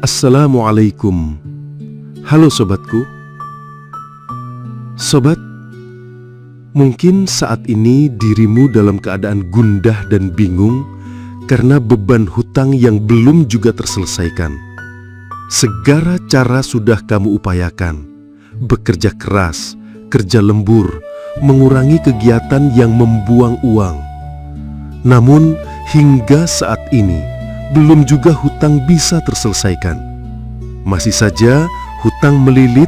Assalamualaikum. Halo sobatku. Sobat, mungkin saat ini dirimu dalam keadaan gundah dan bingung karena beban hutang yang belum juga terselesaikan. Segala cara sudah kamu upayakan, bekerja keras, kerja lembur, mengurangi kegiatan yang membuang uang. Namun hingga saat ini belum juga hutang bisa terselesaikan. Masih saja hutang melilit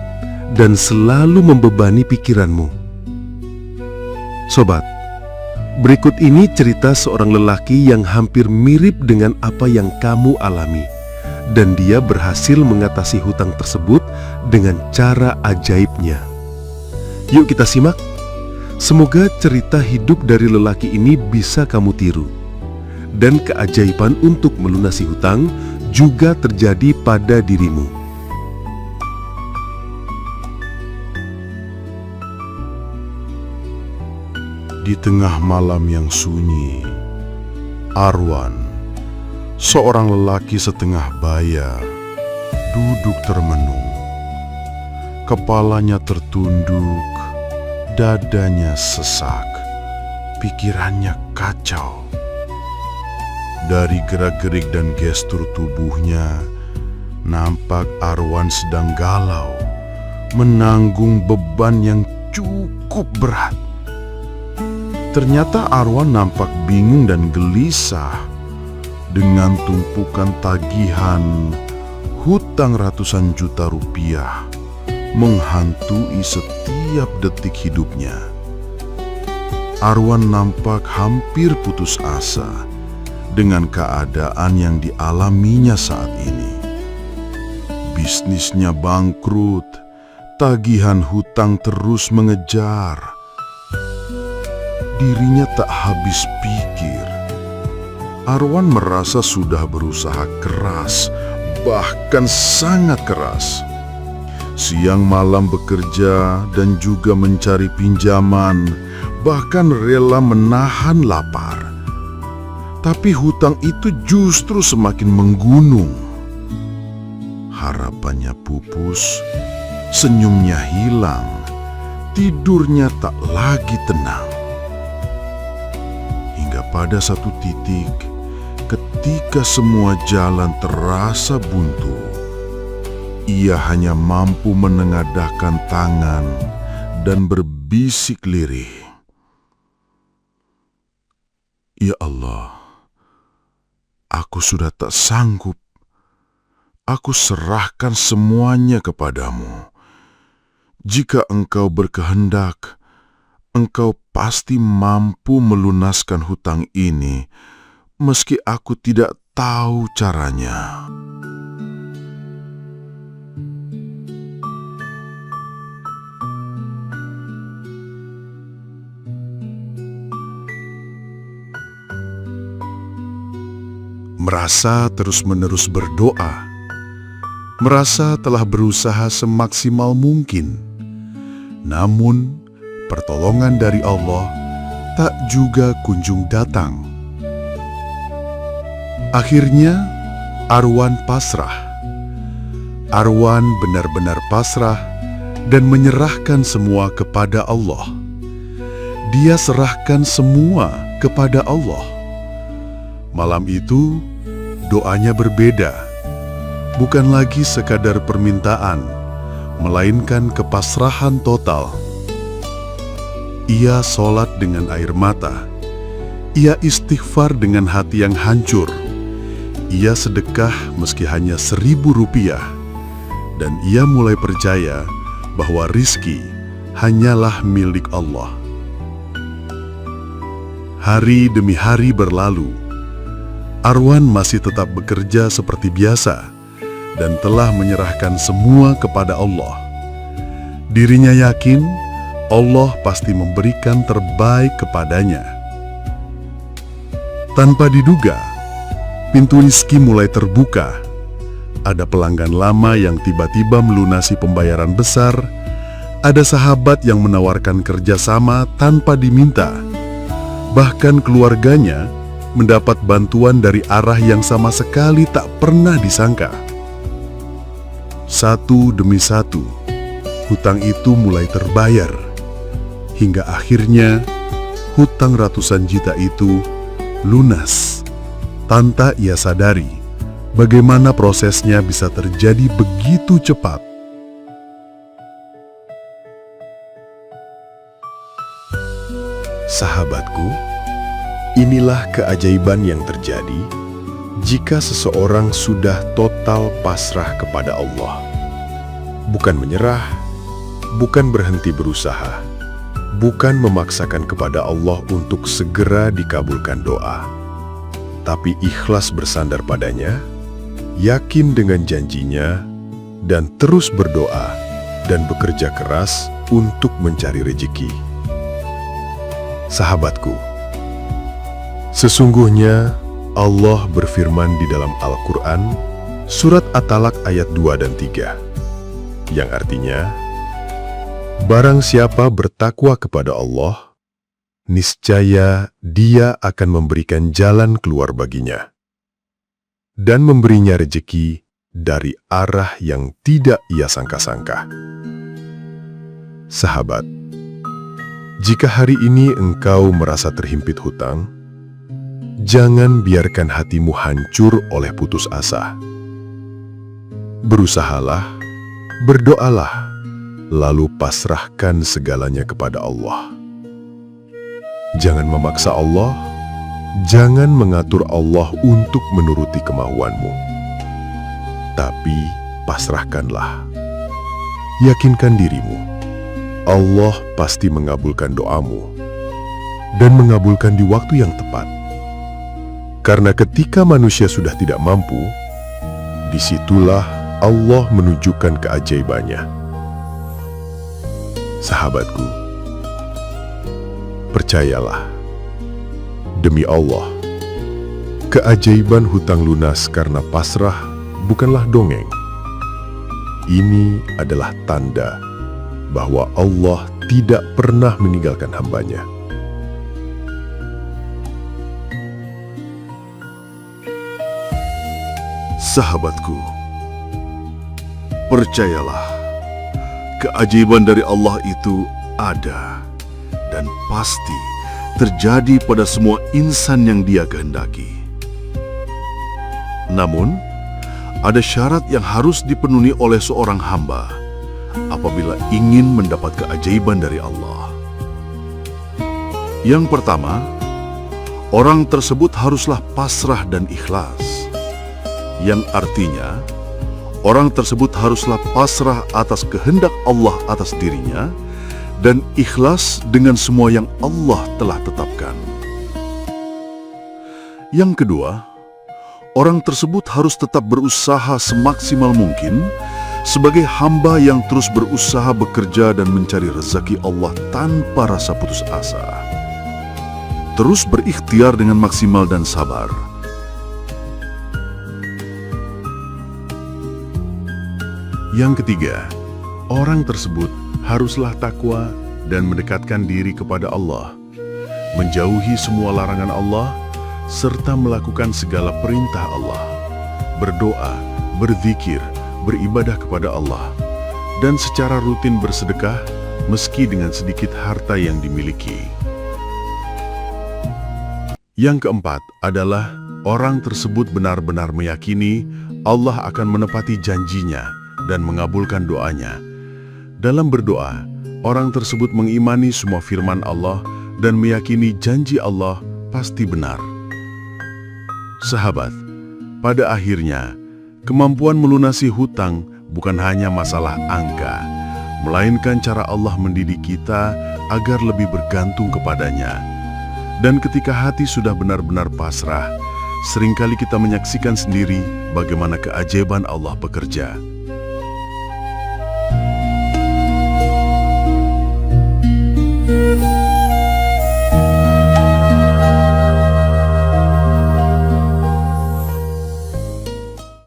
dan selalu membebani pikiranmu. Sobat, berikut ini cerita seorang lelaki yang hampir mirip dengan apa yang kamu alami, dan dia berhasil mengatasi hutang tersebut dengan cara ajaibnya. Yuk kita simak. Semoga cerita hidup dari lelaki ini bisa kamu tiru, dan keajaiban untuk melunasi hutang juga terjadi pada dirimu. Di tengah malam yang sunyi, Arwan, seorang lelaki setengah baya, duduk termenung. Kepalanya tertunduk, dadanya sesak, pikirannya kacau. Dari gerak-gerik dan gestur tubuhnya, nampak Arwan sedang galau, menanggung beban yang cukup berat. Ternyata Arwan nampak bingung dan gelisah dengan tumpukan tagihan hutang ratusan juta rupiah menghantui setiap detik hidupnya. Arwan nampak hampir putus asa dengan keadaan yang dialaminya saat ini. Bisnisnya bangkrut, tagihan hutang terus mengejar. Dirinya tak habis pikir. Arwan merasa sudah berusaha keras, bahkan sangat keras. Siang malam bekerja dan juga mencari pinjaman, bahkan rela menahan lapar. Tapi hutang itu justru semakin menggunung. Harapannya pupus, senyumnya hilang, tidurnya tak lagi tenang. Hingga pada satu titik, ketika semua jalan terasa buntu, ia hanya mampu menengadahkan tangan dan berbisik lirih. Ya Allah, aku sudah tak sanggup. Aku serahkan semuanya kepadamu. Jika Engkau berkehendak, Engkau pasti mampu melunaskan hutang ini, meski aku tidak tahu caranya. Merasa terus-menerus berdoa, merasa telah berusaha semaksimal mungkin, namun pertolongan dari Allah tak juga kunjung datang. Akhirnya Arwan pasrah. Arwan benar-benar pasrah dan menyerahkan semua kepada Allah. Dia serahkan semua kepada Allah. Malam itu doanya berbeda, bukan lagi sekadar permintaan, melainkan kepasrahan total. Ia sholat dengan air mata, ia istighfar dengan hati yang hancur, ia sedekah meski hanya 1.000 rupiah, dan ia mulai percaya bahwa rizki hanyalah milik Allah. Hari demi hari berlalu, Arwan masih tetap bekerja seperti biasa dan telah menyerahkan semua kepada Allah. Dirinya yakin Allah pasti memberikan terbaik kepadanya. Tanpa diduga, pintu rezeki mulai terbuka. Ada pelanggan lama yang tiba-tiba melunasi pembayaran besar. Ada sahabat yang menawarkan kerjasama tanpa diminta. Bahkan keluarganya mendapat bantuan dari arah yang sama sekali tak pernah disangka. Satu demi satu, hutang itu mulai terbayar, hingga akhirnya hutang ratusan juta itu lunas, tanpa ia sadari bagaimana prosesnya bisa terjadi begitu cepat. Sahabatku, inilah keajaiban yang terjadi jika seseorang sudah total pasrah kepada Allah. Bukan menyerah, bukan berhenti berusaha, bukan memaksakan kepada Allah untuk segera dikabulkan doa, tapi ikhlas bersandar padanya, yakin dengan janjinya, dan terus berdoa dan bekerja keras untuk mencari rezeki. Sahabatku, sesungguhnya Allah berfirman di dalam Al-Quran, surat At-Talaq ayat 2 dan 3, yang artinya, barang siapa bertakwa kepada Allah, niscaya Dia akan memberikan jalan keluar baginya, dan memberinya rezeki dari arah yang tidak ia sangka-sangka. Sahabat, jika hari ini engkau merasa terhimpit hutang, jangan biarkan hatimu hancur oleh putus asa. Berusahalah, berdoalah, lalu pasrahkan segalanya kepada Allah. Jangan memaksa Allah, jangan mengatur Allah untuk menuruti kemauanmu. Tapi pasrahkanlah. Yakinkan dirimu, Allah pasti mengabulkan doamu dan mengabulkan di waktu yang tepat. Karena ketika manusia sudah tidak mampu, disitulah Allah menunjukkan keajaibannya. Sahabatku, percayalah, demi Allah, keajaiban hutang lunas karena pasrah bukanlah dongeng. Ini adalah tanda bahwa Allah tidak pernah meninggalkan hambanya. Sahabatku, percayalah, keajaiban dari Allah itu ada dan pasti terjadi pada semua insan yang Dia kehendaki. Namun, ada syarat yang harus dipenuhi oleh seorang hamba apabila ingin mendapat keajaiban dari Allah. Yang pertama, orang tersebut haruslah pasrah dan ikhlas. Yang artinya, orang tersebut haruslah pasrah atas kehendak Allah atas dirinya dan ikhlas dengan semua yang Allah telah tetapkan. Yang kedua, orang tersebut harus tetap berusaha semaksimal mungkin sebagai hamba yang terus berusaha bekerja dan mencari rezeki Allah tanpa rasa putus asa. Terus berikhtiar dengan maksimal dan sabar. Yang ketiga, orang tersebut haruslah takwa dan mendekatkan diri kepada Allah, menjauhi semua larangan Allah, serta melakukan segala perintah Allah, berdoa, berzikir, beribadah kepada Allah, dan secara rutin bersedekah meski dengan sedikit harta yang dimiliki. Yang keempat adalah orang tersebut benar-benar meyakini Allah akan menepati janjinya dan mengabulkan doanya. Dalam berdoa, orang tersebut mengimani semua firman Allah dan meyakini janji Allah pasti benar. Sahabat, pada akhirnya, kemampuan melunasi hutang bukan hanya masalah angka, melainkan cara Allah mendidik kita agar lebih bergantung kepadanya. Dan ketika hati sudah benar-benar pasrah, seringkali kita menyaksikan sendiri bagaimana keajaiban Allah bekerja.